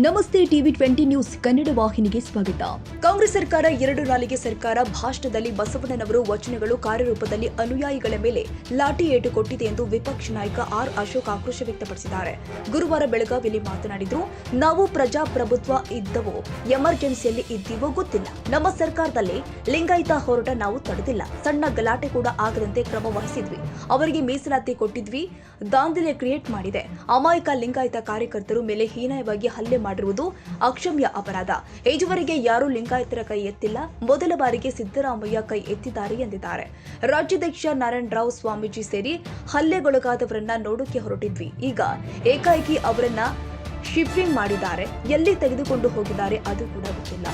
ನಮಸ್ತೆ TV 20 news Kannada ವಾಹಿನಿಗೆ ಸ್ವಾಗತ. ಕಾಂಗ್ರೆಸ್ ಸರ್ಕಾರ ಎರಡು ನಾಲಿಗೆ ಸರ್ಕಾರ ಭಾಷಣದಲ್ಲಿ ಬಸವಣ್ಣನವರು ವಚನಗಳು ಕಾರ್ಯರೂಪದಲ್ಲಿ ಅನುಯಾಯಿಗಳ ಮೇಲೆ ಲಾಠಿ ಏಟು ಕೊಟ್ಟಿದೆ ಎಂದು ವಿಪಕ್ಷ ನಾಯಕ ಆರ್ ಅಶೋಕ್ ಆಕ್ರೋಶ ವ್ಯಕ್ತಪಡಿಸಿದ್ದಾರೆ. ಗುರುವಾರ ಬೆಳಗಾವಿಯಲ್ಲಿ ಮಾತನಾಡಿದ್ರು, ನಾವು ಪ್ರಜಾಪ್ರಭುತ್ವ ಇದ್ದವೋ ಎಮರ್ಜೆನ್ಸಿಯಲ್ಲಿ ಇದ್ದೀವೋ ಗೊತ್ತಿಲ್ಲ. ನಮ್ಮ ಸರ್ಕಾರದಲ್ಲಿ ಲಿಂಗಾಯತ ಹೋರಾಟ ನಾವು ತಡೆದಿಲ್ಲ. ಸಣ್ಣ ಗಲಾಟೆ ಕೂಡ ಆಗದಂತೆ ಕ್ರಮ ವಹಿಸಿದ್ವಿ. ಅವರಿಗೆ ಮೀಸಲಾತಿ ಕೊಟ್ಟಿದ್ವಿ. ದಾಂಧಲೆ ಕ್ರಿಯೇಟ್ ಮಾಡಿದೆ. ಅಮಾಯಕ ಲಿಂಗಾಯತ ಕಾರ್ಯಕರ್ತರು ಮೇಲೆ ಹೀನಾಯವಾಗಿ ಹಲ್ಲೆ ಮಾಡಿರುವುದು ಅಕ್ಷಮ್ಯ ಅಪರಾಧ. ಇದುವರೆಗೆ ಯಾರೂ ಲಿಂಗಾಯತರ ಕೈ ಎತ್ತಿಲ್ಲ. ಮೊದಲ ಬಾರಿಗೆ ಸಿದ್ದರಾಮಯ್ಯ ಕೈ ಎತ್ತಿದ್ದಾರೆ ಎಂದಿದ್ದಾರೆ. ರಾಜ್ಯಾಧ್ಯಕ್ಷ ನಾರಾಯಣರಾವ್ ಸ್ವಾಮೀಜಿ ಸೇರಿ ಹಲ್ಲೆಗೊಳಗಾದವರನ್ನ ನೋಡೋಕೆ ಹೊರಟಿದ್ವಿ. ಈಗ ಏಕಾಏಕಿ ಅವರನ್ನ ಶಿಫ್ಟಿಂಗ್ ಮಾಡಿದ್ದಾರೆ. ಎಲ್ಲಿ ತೆಗೆದುಕೊಂಡು ಹೋಗಿದ್ದಾರೆ ಅದು ಕೂಡ ಗೊತ್ತಿಲ್ಲ.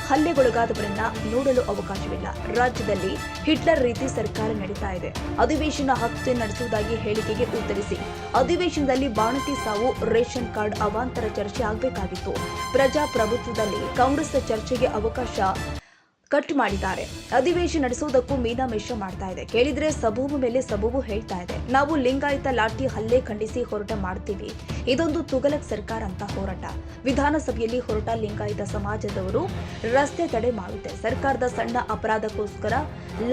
ಹಲ್ಲೆಗೊಳಗಾದವರನ್ನ ನೋಡಲು ಅವಕಾಶವಿಲ್ಲ. ರಾಜ್ಯದಲ್ಲಿ ಹಿಟ್ಲರ್ ರೀತಿ ಸರ್ಕಾರ ನಡೀತಾ ಇದೆ. ಅಧಿವೇಶನ ಹತ್ಯೆ ನಡೆಸುವುದಾಗಿ ಹೇಳಿಕೆಗೆ ಉತ್ತರಿಸಿ ಅಧಿವೇಶನದಲ್ಲಿ ಬಾಣತಿ ಸಾವು, ರೇಷನ್ ಕಾರ್ಡ್ ಅವಾಂತರ ಚರ್ಚೆ ಆಗಬೇಕಾಗಿತ್ತು. ಪ್ರಜಾಪ್ರಭುತ್ವದಲ್ಲಿ ಕಾಂಗ್ರೆಸ್ ಚರ್ಚೆಗೆ ಅವಕಾಶ ಕಟ್ ಮಾಡಿದ್ದಾರೆ. ಅಧಿವೇಶನ ನಡೆಸುವುದಕ್ಕೂ ಮೀನಾಮೇಷ ಮಾಡ್ತಾ ಇದೆ. ಕೇಳಿದ್ರೆ ಸಬೂಬು ಮೇಲೆ ಸಬೂಬು ಹೇಳ್ತಾ ಇದೆ. ನಾವು ಲಿಂಗಾಯತ ಲಾಠಿ ಹಲ್ಲೆ ಖಂಡಿಸಿ ಹೋರಾಟ ಮಾಡ್ತೀವಿ. ಇದೊಂದು ತುಗಲಕ್ ಸರ್ಕಾರ ಅಂತ ಹೋರಾಟ. ವಿಧಾನಸಭೆಯಲ್ಲಿ ಹೊರಟ ಲಿಂಗಾಯತ ಸಮಾಜದವರು ರಸ್ತೆ ತಡೆ ಮಾಡುತ್ತೆ. ಸರ್ಕಾರದ ಸಣ್ಣ ಅಪರಾಧಕ್ಕೋಸ್ಕರ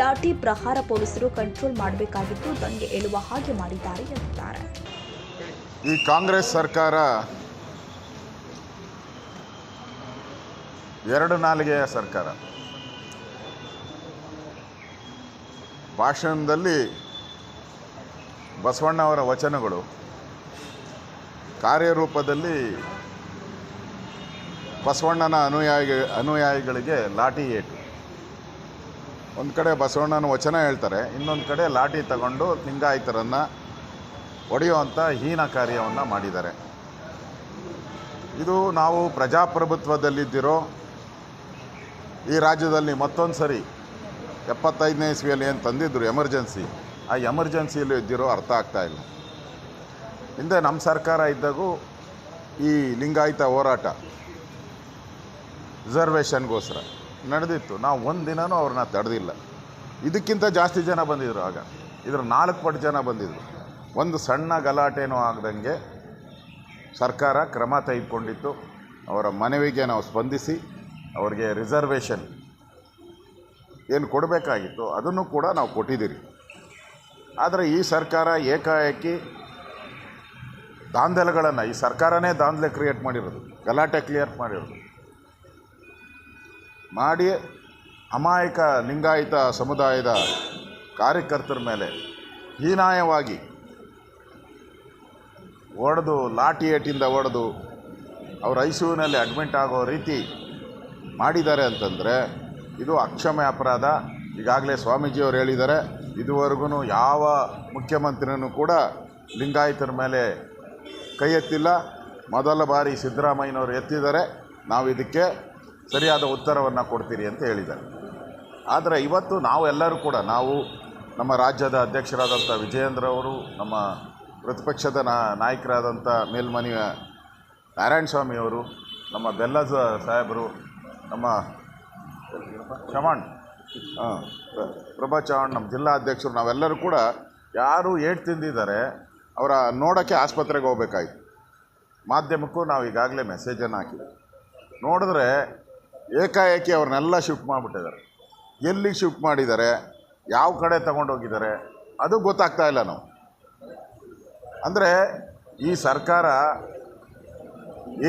ಲಾಠಿ ಪ್ರಹಾರ ಪೊಲೀಸರು ಕಂಟ್ರೋಲ್ ಮಾಡಬೇಕಾಗಿತ್ತು. ದಂಗೆ ಏಳುವ ಹಾಗೆ ಮಾಡಿದ್ದಾರೆ ಎಂದಿದ್ದಾರೆ. ಈ ಕಾಂಗ್ರೆಸ್ ಸರ್ಕಾರ ಎರಡು ನಾಲಿಗೆಯ ಸರ್ಕಾರ. ಭಾಷಣದಲ್ಲಿ ಬಸವಣ್ಣವರ ವಚನಗಳು, ಕಾರ್ಯರೂಪದಲ್ಲಿ ಬಸವಣ್ಣನ ಅನುಯಾಯಿಗಳಿಗೆ ಲಾಠಿ ಏಟು. ಒಂದು ಕಡೆ ಬಸವಣ್ಣನ ವಚನ ಹೇಳ್ತಾರೆ, ಇನ್ನೊಂದು ಕಡೆ ಲಾಠಿ ತಗೊಂಡು ಲಿಂಗಾಯತರನ್ನು ಹೊಡೆಯುವಂಥ ಹೀನ ಕಾರ್ಯವನ್ನು ಮಾಡಿದ್ದಾರೆ. ಇದು ನಾವು ಪ್ರಜಾಪ್ರಭುತ್ವದಲ್ಲಿದ್ದಿರೋ ಈ ರಾಜ್ಯದಲ್ಲಿ ಮತ್ತೊಂದು ಸರಿ 75ನೇ ಇಸ್ವಿಯಲ್ಲಿ ಏನು ತಂದಿದ್ದರು ಎಮರ್ಜೆನ್ಸಿ, ಆ ಎಮರ್ಜೆನ್ಸಿಯಲ್ಲಿ ಇದ್ದಿರೋ ಅರ್ಥ ಆಗ್ತಾ ಇಲ್ಲ. ಹಿಂದೆ ನಮ್ಮ ಸರ್ಕಾರ ಇದ್ದಾಗೂ ಈ ಲಿಂಗಾಯತ ಹೋರಾಟ ರಿಸರ್ವೇಷನ್ಗೋಸ್ಕರ ನಡೆದಿತ್ತು. ನಾವು ಒಂದು ದಿನವೂ ಅವ್ರನ್ನ ತಡೆದಿಲ್ಲ. ಇದಕ್ಕಿಂತ ಜಾಸ್ತಿ ಜನ ಬಂದಿದ್ದರು. ಆಗ ಇದ್ರ 4 ಪಟ್ಟು ಜನ ಬಂದಿದ್ದರು. ಒಂದು ಸಣ್ಣ ಗಲಾಟೆನೂ ಆಗದಂಗೆ ಸರ್ಕಾರ ಕ್ರಮ ತೆಗೆದುಕೊಂಡಿತ್ತು. ಅವರ ಮನವಿಗೆ ನಾವು ಸ್ಪಂದಿಸಿ ಅವರಿಗೆ ರಿಸರ್ವೇಷನ್ ಏನು ಕೊಡಬೇಕಾಗಿತ್ತು ಅದನ್ನು ಕೂಡ ನಾವು ಕೊಟ್ಟಿದ್ದೀರಿ. ಆದರೆ ಈ ಸರ್ಕಾರ ಏಕಾಏಕಿ ದಾಂಧಲೆಗಳನ್ನು, ಈ ಸರ್ಕಾರನೇ ದಾಂಧಲೆ ಕ್ರಿಯೇಟ್ ಮಾಡಿರೋದು, ಗಲಾಟೆ ಕ್ಲಿಯರ್ ಮಾಡಿರೋದು ಮಾಡಿ ಅಮಾಯಕ ಲಿಂಗಾಯತ ಸಮುದಾಯದ ಕಾರ್ಯಕರ್ತರ ಮೇಲೆ ಹೀನಾಯವಾಗಿ ಹೊಡೆದು, ಲಾಠಿ ಏಟಿಂದ ಹೊಡೆದು ಅವ್ರ ಐಸಿಯುನಲ್ಲಿ ಅಡ್ಮಿಟ್ ಆಗೋ ರೀತಿ ಮಾಡಿದ್ದಾರೆ ಅಂತಂದರೆ ಇದು ಅಕ್ಷಮ್ಯ ಅಪರಾಧ. ಈಗಾಗಲೇ ಸ್ವಾಮೀಜಿಯವರು ಹೇಳಿದ್ದಾರೆ, ಇದುವರೆಗೂ ಯಾವ ಮುಖ್ಯಮಂತ್ರಿನೂ ಕೂಡ ಲಿಂಗಾಯತರ ಮೇಲೆ ಕೈ ಎತ್ತಿಲ್ಲ. ಮೊದಲ ಬಾರಿ ಸಿದ್ದರಾಮಯ್ಯನವರು ಎತ್ತಿದ್ದಾರೆ. ನಾವು ಇದಕ್ಕೆ ಸರಿಯಾದ ಉತ್ತರವನ್ನು ಕೊಡ್ತೀರಿ ಅಂತ ಹೇಳಿದ್ದಾರೆ. ಆದರೆ ಇವತ್ತು ನಾವೆಲ್ಲರೂ ಕೂಡ, ನಾವು ನಮ್ಮ ರಾಜ್ಯದ ಅಧ್ಯಕ್ಷರಾದಂಥ ವಿಜಯೇಂದ್ರ ಅವರು, ನಮ್ಮ ಪ್ರತಿಪಕ್ಷದ ನಾಯಕರಾದಂಥ ಮೇಲ್ಮನೆಯ ನಾರಾಯಣಸ್ವಾಮಿಯವರು, ನಮ್ಮ ಬೆಲ್ಲದ ಸಾಹೇಬರು, ನಮ್ಮ ಚವಾಣ್ ಪ್ರಭಾ ಚವಾಣ್, ನಮ್ಮ ಜಿಲ್ಲಾ ಅಧ್ಯಕ್ಷರು, ನಾವೆಲ್ಲರೂ ಕೂಡ ಯಾರು ಏಟು ತಿಂದಿದ್ದಾರೆ ಅವರ ನೋಡೋಕ್ಕೆ ಆಸ್ಪತ್ರೆಗೆ ಹೋಗ್ಬೇಕಾಯ್ತು. ಮಾಧ್ಯಮಕ್ಕೂ ನಾವು ಈಗಾಗಲೇ ಮೆಸೇಜನ್ನು ಹಾಕಿದ್ವಿ. ನೋಡಿದ್ರೆ ಏಕಾಏಕಿ ಅವ್ರನ್ನೆಲ್ಲ ಶಿಫ್ಟ್ ಮಾಡಿಬಿಟ್ಟಿದ್ದಾರೆ. ಎಲ್ಲಿ ಶಿಫ್ಟ್ ಮಾಡಿದ್ದಾರೆ, ಯಾವ ಕಡೆ ತಗೊಂಡೋಗಿದ್ದಾರೆ ಅದು ಗೊತ್ತಾಗ್ತಾ ಇಲ್ಲ. ನಾವು ಅಂದರೆ ಈ ಸರ್ಕಾರ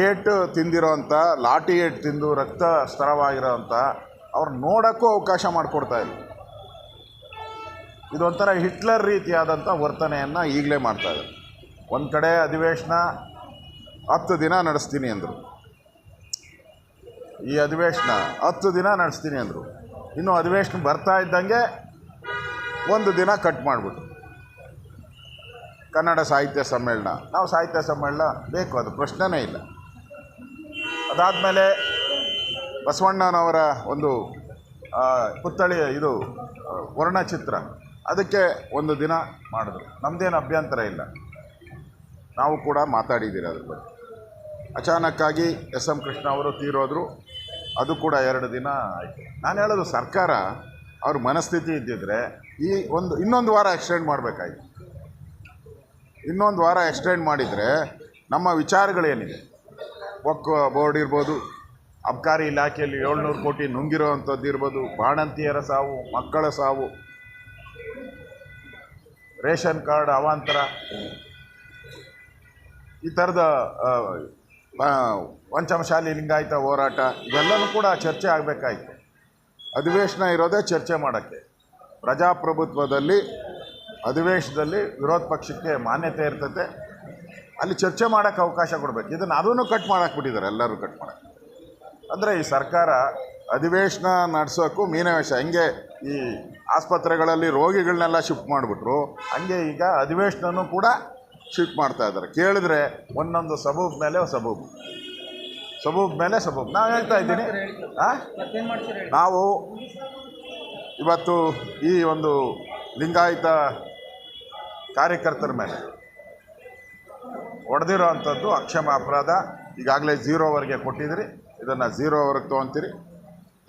ಏಟು ತಿಂದಿರೋಂಥ, ಲಾಠಿ ಏಟು ತಿಂದು ರಕ್ತ ಸ್ತರವಾಗಿರೋಂಥ ಅವ್ರು ನೋಡೋಕ್ಕೂ ಅವಕಾಶ ಮಾಡಿಕೊಡ್ತಾ ಇಲ್ಲ. ಇದೊಂಥರ ಹಿಟ್ಲರ್ ರೀತಿಯಾದಂಥ ವರ್ತನೆಯನ್ನು ಈಗಲೇ ಮಾಡ್ತಾಯಿದ್ದಾರೆ. ಒಂದು ಕಡೆ ಅಧಿವೇಶನ 10 ದಿನ ನಡೆಸ್ತೀನಿ ಅಂದರು. ಈ ಅಧಿವೇಶನ 10 ದಿನ ನಡೆಸ್ತೀನಿ ಅಂದರು. ಇನ್ನು ಅಧಿವೇಶನ ಬರ್ತಾ ಇದ್ದಂಗೆ 1 ದಿನ ಕಟ್ ಮಾಡಿಬಿಟ್ಟು ಕನ್ನಡ ಸಾಹಿತ್ಯ ಸಮ್ಮೇಳನ. ನಾವು ಸಾಹಿತ್ಯ ಸಮ್ಮೇಳನ ಬೇಕು, ಅದು ಪ್ರಶ್ನೆನೇ ಇಲ್ಲ. ಅದಾದಮೇಲೆ ಬಸವಣ್ಣನವರ ಒಂದು ಪುತ್ಥಳಿ, ಇದು ವರ್ಣಚಿತ್ರ, ಅದಕ್ಕೆ 1 ದಿನ ಮಾಡಿದ್ರು. ನಮ್ಮದೇನು ಅಭ್ಯಂತರ ಇಲ್ಲ, ನಾವು ಕೂಡ ಮಾತಾಡಿದ್ದೀರಿ ಅದ್ರ ಬಗ್ಗೆ. ಅಚಾನಕ್ಕಾಗಿ ಎಸ್.ಎಂ. ಕೃಷ್ಣ ಅವರು ತೀರೋದ್ರು, ಅದು ಕೂಡ 2 ದಿನ ಆಯಿತು. ನಾನು ಹೇಳೋದು, ಸರ್ಕಾರ ಅವ್ರ ಮನಸ್ಥಿತಿ ಇದ್ದಿದ್ದರೆ ಇನ್ನೊಂದು ವಾರ ಎಕ್ಸ್ಟೆಂಡ್ ಮಾಡಬೇಕಾಯ್ತು. ಇನ್ನೊಂದು ವಾರ ಎಕ್ಸ್ಟೆಂಡ್ ಮಾಡಿದರೆ ನಮ್ಮ ವಿಚಾರಗಳೇನಿದೆ, ವಕ್ ಬೋರ್ಡ್ ಇರ್ಬೋದು, ಅಬ್ಕಾರಿ ಇಲಾಖೆಯಲ್ಲಿ 700 ಕೋಟಿ ನುಂಗಿರೋವಂಥದ್ದು ಇರ್ಬೋದು, ಬಾಣಂತಿಯರ ಸಾವು, ಮಕ್ಕಳ ಸಾವು, ರೇಷನ್ ಕಾರ್ಡ್ ಅವಾಂತರ, ಈ ಥರದ ಪಂಚಮಶಾಲಿ ಲಿಂಗಾಯತ ಹೋರಾಟ ಇವೆಲ್ಲವೂ ಕೂಡ ಚರ್ಚೆ ಆಗಬೇಕಾಯ್ತು. ಅಧಿವೇಶನ ಇರೋದೇ ಚರ್ಚೆ ಮಾಡೋಕ್ಕೆ. ಪ್ರಜಾಪ್ರಭುತ್ವದಲ್ಲಿ ಅಧಿವೇಶನದಲ್ಲಿ ವಿರೋಧ ಪಕ್ಷಕ್ಕೆ ಮಾನ್ಯತೆ ಇರ್ತದೆ, ಅಲ್ಲಿ ಚರ್ಚೆ ಮಾಡೋಕ್ಕೆ ಅವಕಾಶ ಕೊಡಬೇಕು. ಇದನ್ನು ಅದನ್ನು ಕಟ್ ಮಾಡಾಕ್ಬಿಟ್ಟಿದ್ದಾರೆ, ಎಲ್ಲರೂ ಕಟ್ ಮಾಡಕ್ಕೆ. ಅಂದರೆ ಈ ಸರ್ಕಾರ ಅಧಿವೇಶನ ನಡೆಸೋಕ್ಕೂ ಮೀನವೇಷ. ಹೆಂಗೆ ಈ ಆಸ್ಪತ್ರೆಗಳಲ್ಲಿ ರೋಗಿಗಳನ್ನೆಲ್ಲ ಶಿಫ್ಟ್ ಮಾಡಿಬಿಟ್ರು, ಹಂಗೆ ಈಗ ಅಧಿವೇಶನೂ ಕೂಡ ಶಿಫ್ಟ್ ಮಾಡ್ತಾ ಇದ್ದಾರೆ. ಕೇಳಿದ್ರೆ ಒಂದೊಂದು ಸಬೂಬ್ ಮೇಲೆ ಸಬೂಬ್ ನಾನು ಹೇಳ್ತಾ ಇದ್ದೀನಿ. ನಾವು ಇವತ್ತು ಈ ಒಂದು ಲಿಂಗಾಯತ ಕಾರ್ಯಕರ್ತರ ಮೇಲೆ ಹೊಡೆದಿರೋ ಅಂಥದ್ದು ಅಕ್ಷಮ ಅಪರಾಧ. ಈಗಾಗಲೇ 0ವರೆಗೆ ಕೊಟ್ಟಿದ್ದೀರಿ, ಇದನ್ನು 0ವರೆಗೆ ತೊಗೊತೀರಿ.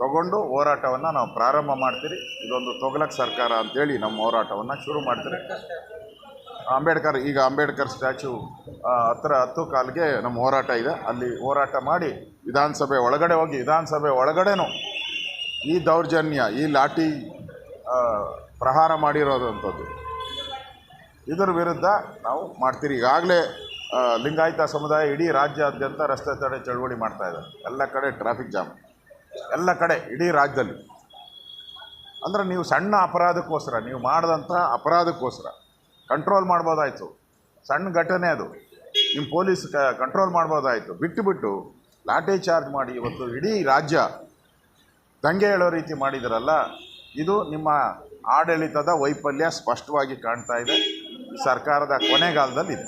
ತಗೊಂಡು ಹೋರಾಟವನ್ನು ನಾವು ಪ್ರಾರಂಭ ಮಾಡ್ತೀರಿ. ಇದೊಂದು ತೊಗಲಕ್ ಸರ್ಕಾರ ಅಂತೇಳಿ ನಮ್ಮ ಹೋರಾಟವನ್ನು ಶುರು ಮಾಡ್ತೀರಿ. ಅಂಬೇಡ್ಕರ್ ಸ್ಟ್ಯಾಚ್ಯೂ ಹತ್ರ 10 ಕಾಲಿಗೆ ನಮ್ಮ ಹೋರಾಟ ಇದೆ. ಅಲ್ಲಿ ಹೋರಾಟ ಮಾಡಿ ವಿಧಾನಸಭೆ ಒಳಗಡೆ ಹೋಗಿ, ವಿಧಾನಸಭೆ ಒಳಗಡೆನೂ ಈ ದೌರ್ಜನ್ಯ, ಈ ಲಾಠಿ ಪ್ರಹಾರ ಮಾಡಿರೋದಂಥದ್ದು, ಇದರ ವಿರುದ್ಧ ನಾವು ಮಾಡ್ತೀರಿ. ಈಗಾಗಲೇ ಲಿಂಗಾಯತ ಸಮುದಾಯ ಇಡೀ ರಾಜ್ಯಾದ್ಯಂತ ರಸ್ತೆ ತಡೆ ಚಳವಳಿ ಮಾಡ್ತಾ ಇದ್ದಾರೆ. ಎಲ್ಲ ಕಡೆ ಟ್ರಾಫಿಕ್ ಜಾಮ್, ಎಲ್ಲ ಕಡೆ ಇಡೀ ರಾಜ್ಯದಲ್ಲಿ. ಅಂದರೆ ನೀವು ಸಣ್ಣ ಅಪರಾಧಕ್ಕೋಸ್ಕರ, ನೀವು ಮಾಡಿದಂಥ ಅಪರಾಧಕ್ಕೋಸ್ಕರ ಕಂಟ್ರೋಲ್ ಮಾಡ್ಬೋದಾಯಿತು. ಸಣ್ಣ ಘಟನೆ ಅದು, ನಿಮ್ಮ ಪೊಲೀಸ್ ಕಂಟ್ರೋಲ್ ಮಾಡ್ಬೋದಾಯಿತು. ಬಿಟ್ಟು ಲಾಠಿ ಚಾರ್ಜ್ ಮಾಡಿ ಇವತ್ತು ಇಡೀ ರಾಜ್ಯ ದಂಗೆ ಹೇಳೋ ರೀತಿ ಮಾಡಿದಿರಲ್ಲ, ಇದು ನಿಮ್ಮ ಆಡಳಿತದ ವೈಫಲ್ಯ ಸ್ಪಷ್ಟವಾಗಿ ಕಾಣ್ತಾ ಇದೆ. ಈ ಸರ್ಕಾರದ ಕೊನೆಗಾಲದಲ್ಲಿದೆ.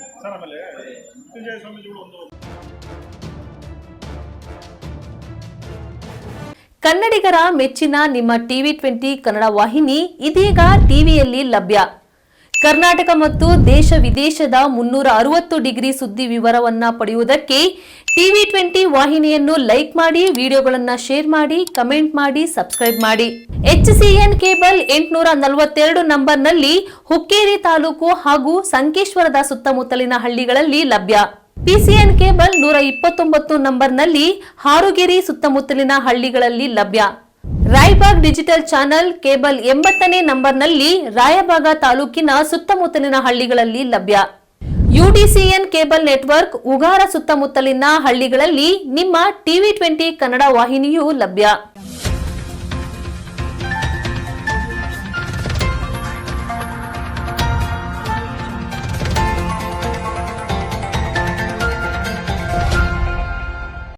ಕನ್ನಡಿಗರ ಮೆಚ್ಚಿನ ನಿಮ್ಮ TV20 ಕನ್ನಡ ವಾಹಿನಿ ಇದೀಗ ಟಿವಿಯಲ್ಲಿ ಲಭ್ಯ. ಕರ್ನಾಟಕ ಮತ್ತು ದೇಶ ವಿದೇಶದ 360 ಡಿಗ್ರಿ ಸುದ್ದಿ ವಿವರವನ್ನ ಪಡೆಯುವುದಕ್ಕೆ TV20 ವಾಹಿನಿಯನ್ನು ಲೈಕ್ ಮಾಡಿ, ವಿಡಿಯೋಗಳನ್ನು ಶೇರ್ ಮಾಡಿ, ಕಮೆಂಟ್ ಮಾಡಿ, ಸಬ್ಸ್ಕ್ರೈಬ್ ಮಾಡಿ. HCN ಕೇಬಲ್ 842 ನಂಬರ್ನಲ್ಲಿ ಹುಕ್ಕೇರಿ ತಾಲೂಕು ಹಾಗೂ ಸಂಕೇಶ್ವರದ ಸುತ್ತಮುತ್ತಲಿನ ಹಳ್ಳಿಗಳಲ್ಲಿ ಲಭ್ಯ. PCN ಕೇಬಲ್ 129 ನಂಬರ್ನಲ್ಲಿ ಹಾರುಗೆರೆ ಸುತ್ತಮುತ್ತಲಿನ ಹಳ್ಳಿಗಳಲ್ಲಿ ಲಭ್ಯ. ರಾಯಬಾಗ್ ಡಿಜಿಟಲ್ ಚಾನೆಲ್ ಕೇಬಲ್ 80ನೇ ನಂಬರ್ನಲ್ಲಿ ರಾಯಬಾಗ ತಾಲೂಕಿನ ಸುತ್ತಮುತ್ತಲಿನ ಹಳ್ಳಿಗಳಲ್ಲಿ ಲಭ್ಯ. UDCN ಕೇಬಲ್ ನೆಟ್ವರ್ಕ್ ಉಗಾರ ಸುತ್ತಮುತ್ತಲಿನ ಹಳ್ಳಿಗಳಲ್ಲಿ ನಿಮ್ಮ TV20 ಕನ್ನಡ ವಾಹಿನಿಯೂ ಲಭ್ಯ.